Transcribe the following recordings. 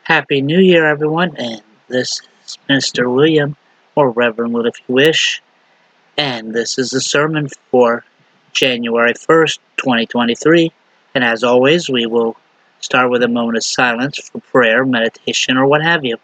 Happy New Year, everyone, and this is Mr. William, or Reverend Will if you wish, and this is the sermon for January 1st, 2023. And as always, we will start with a moment of silence for prayer, meditation, or what have you.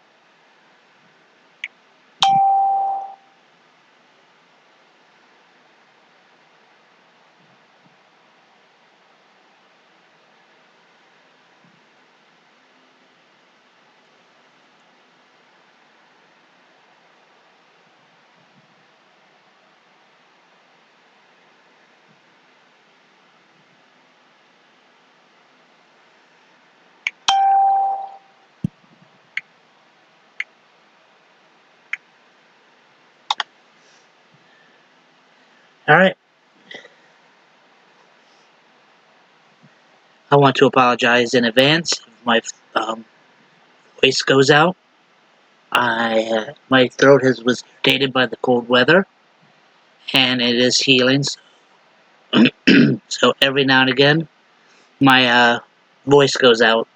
All right. I want to apologize in advance if my voice goes out. My throat was irritated by the cold weather, and it is healing. So every now and again, my voice goes out.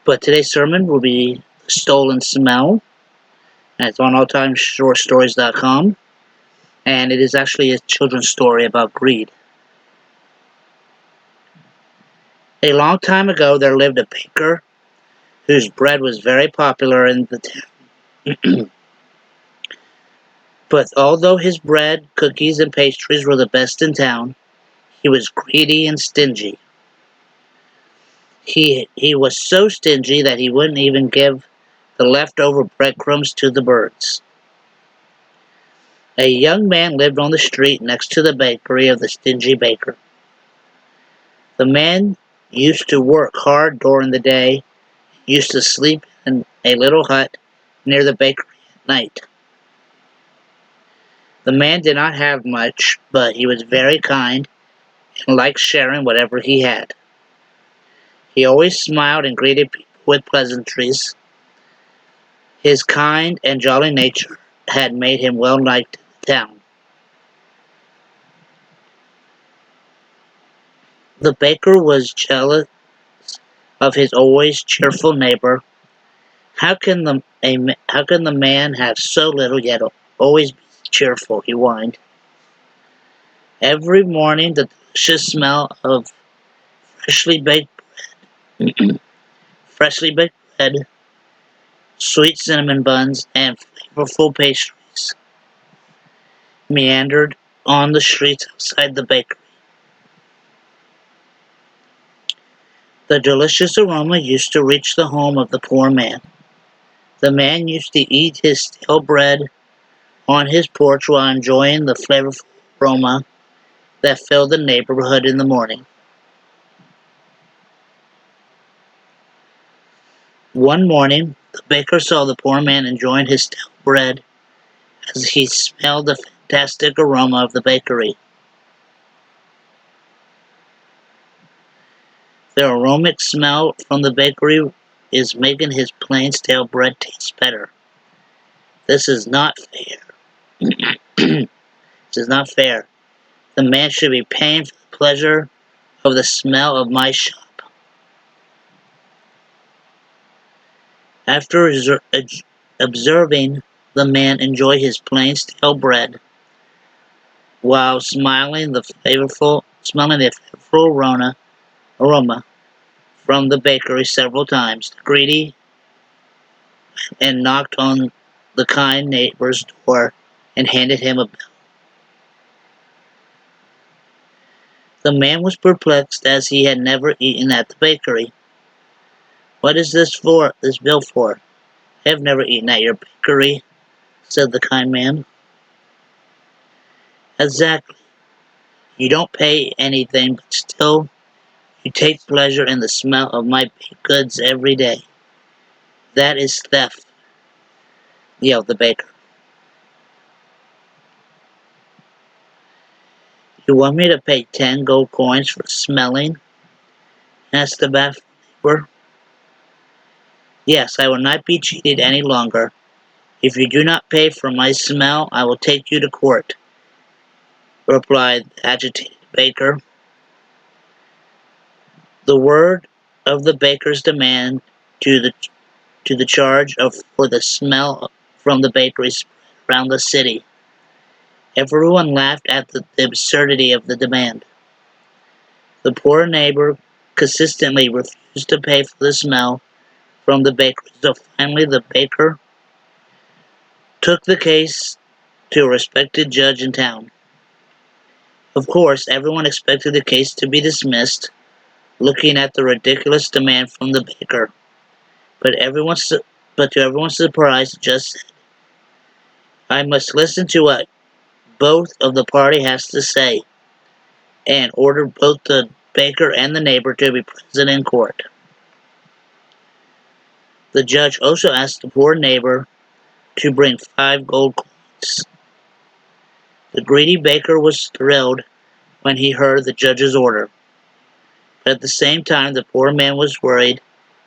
But today's sermon will be Stolen Smell, and it's on alltimeshortstories.com, and it is actually a children's story about greed. A long time ago, there lived a baker whose bread was very popular in the town. But although his bread, cookies, and pastries were the best in town, he was greedy and stingy. He was so stingy that he wouldn't even give the leftover breadcrumbs to the birds. A young man lived on the street next to the bakery of the stingy baker. The man used to work hard during the day, used to sleep in a little hut near the bakery at night. The man did not have much, but he was very kind and liked sharing whatever he had. He always smiled and greeted people with pleasantries. His kind and jolly nature had made him well liked in the town. The baker was jealous of his always cheerful neighbor. How can the man have so little yet always be cheerful? He whined. Every morning, the delicious smell of freshly baked freshly baked bread, sweet cinnamon buns, and flavorful pastries meandered on the streets outside the bakery. The delicious aroma used to reach the home of the poor man. The man used to eat his stale bread on his porch while enjoying the flavorful aroma that filled the neighborhood in the morning. One morning, the baker saw the poor man enjoying his stale bread as he smelled the fantastic aroma of the bakery. The aromatic smell from the bakery is making his plain stale bread taste better. This is not fair. This is not fair. The man should be paying for the pleasure of the smell of my shop. After observing the man enjoy his plain stale bread while smelling the flavorful aroma from the bakery several times, the greedy and knocked on the kind neighbor's door and handed him a bill. The man was perplexed as he had never eaten at the bakery. What is this bill for? I have never eaten at your bakery, said the kind man. Exactly. You don't pay anything, but still you take pleasure in the smell of my baked goods every day. That is theft, yelled the baker. You want me to pay 10 gold coins for smelling? Asked the baffled neighbor. Yes, I will not be cheated any longer. If you do not pay for my smell, I will take you to court, replied the agitated baker. The word of the baker's demand to the charge of for the smell from the bakery spread around the city. Everyone laughed at the absurdity of the demand. The poor neighbor consistently refused to pay for the smell from the bakery, so finally the baker took the case to a respected judge in town. Of course, everyone expected the case to be dismissed, looking at the ridiculous demand from the baker. But to everyone's surprise, the judge said, "I must listen to what both of the party has to say," and ordered both the baker and the neighbor to be present in court. The judge also asked the poor neighbor to bring 5 gold coins. The greedy baker was thrilled when he heard the judge's order, but at the same time the poor man was worried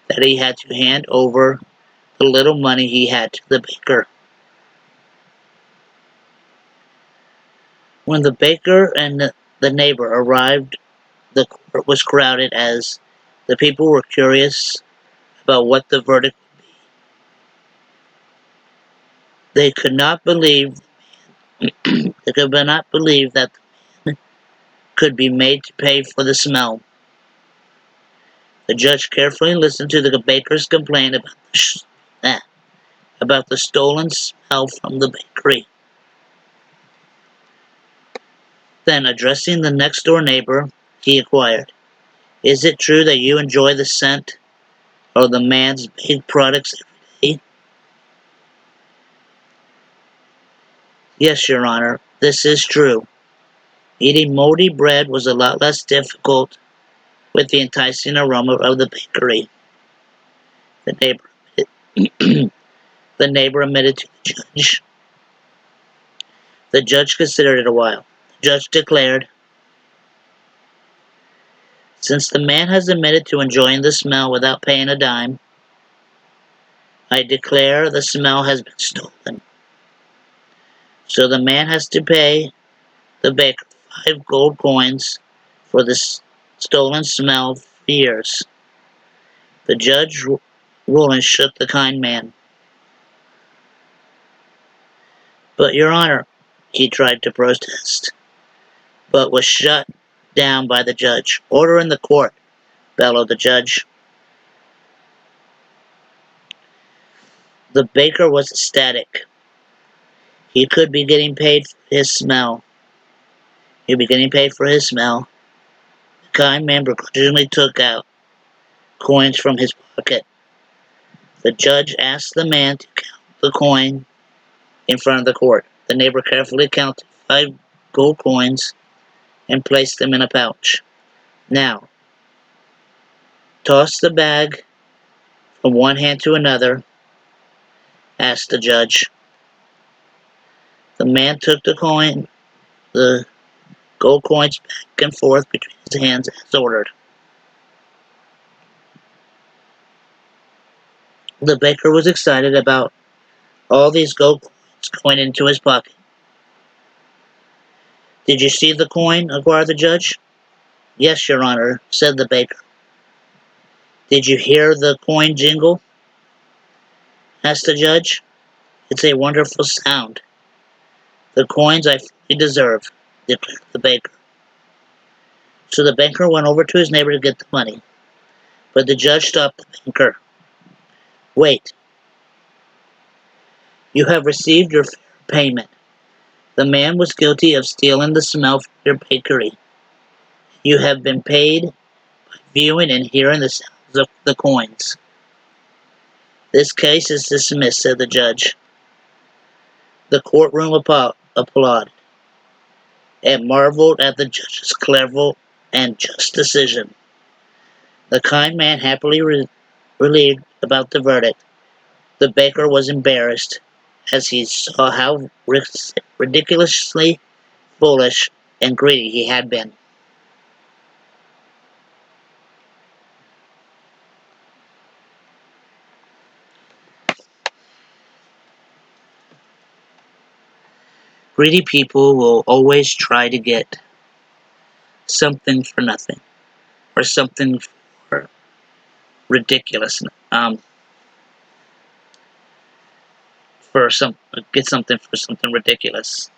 that he had to hand over the little money he had to the baker. When the baker and the neighbor arrived, the court was crowded as the people were curious about what the verdict would be. They could not believe that the man could be made to pay for the smell. The judge carefully listened to the baker's complaint about the stolen smell from the bakery. Then, addressing the next-door neighbor, he inquired, "Is it true that you enjoy the scent of the man's baked products every day?" "Yes, Your Honor, this is true. Eating moldy bread was a lot less difficult with the enticing aroma of the bakery," the neighbor admitted, the neighbor admitted to the judge. The judge considered it a while. The judge declared, "Since the man has admitted to enjoying the smell without paying a dime, I declare the smell has been stolen. So the man has to pay the baker 5 gold coins for the stolen smell for years." The judge ruling shook the kind man. "But, Your Honor," he tried to protest, but was shut down by the judge. "Order in the court," bellowed the judge. The baker was ecstatic. He could be getting paid for his smell. He'd be getting paid for his smell. The kind man begrudgingly took out coins from his pocket. The judge asked the man to count the coin in front of the court. The neighbor carefully counted 5 gold coins and placed them in a pouch. "Now, toss the bag from one hand to another," asked the judge. The man took the gold coins back and forth between his hands as ordered. The baker was excited about all these gold coins going into his pocket. "Did you see the coin?" inquired the judge. "Yes, Your Honor," said the baker. "Did you hear the coin jingle?" asked the judge. "It's a wonderful sound. The coins I fully deserve," declared the baker. So the banker went over to his neighbor to get the money. But the judge stopped the banker. "Wait. You have received your fair payment. The man was guilty of stealing the smell from your bakery. You have been paid by viewing and hearing the sounds of the coins. This case is dismissed," said the judge. The courtroom applauded and marveled at the judge's clever and just decision. The kind man happily relieved about the verdict. The baker was embarrassed as he saw how ridiculously foolish and greedy he had been. Greedy people will always try to get something for nothing, or something for ridiculous. For some, get something for something ridiculous.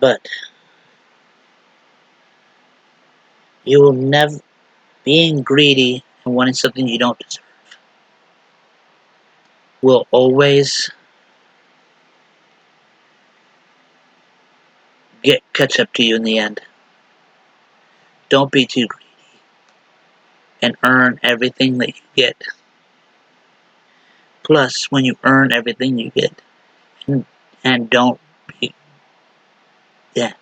But you will never, being greedy and wanting something you don't deserve will always catch up to you in the end. Don't be too greedy and earn everything that you get. Plus, when you earn everything you get, and be yeah,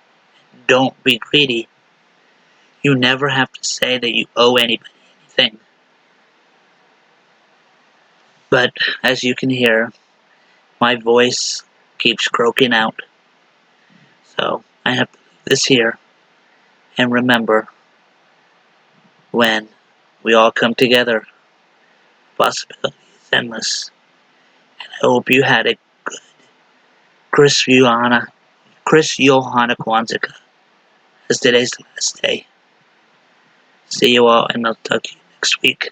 don't be greedy. You never have to say that you owe anybody anything. But as you can hear, my voice keeps croaking out. So I have to leave this here and remember, when we all come together, possibility is endless. And I hope you had a good Chris Johanna Kwanzaa, as today's the last day. See you all, and I'll talk to you next week.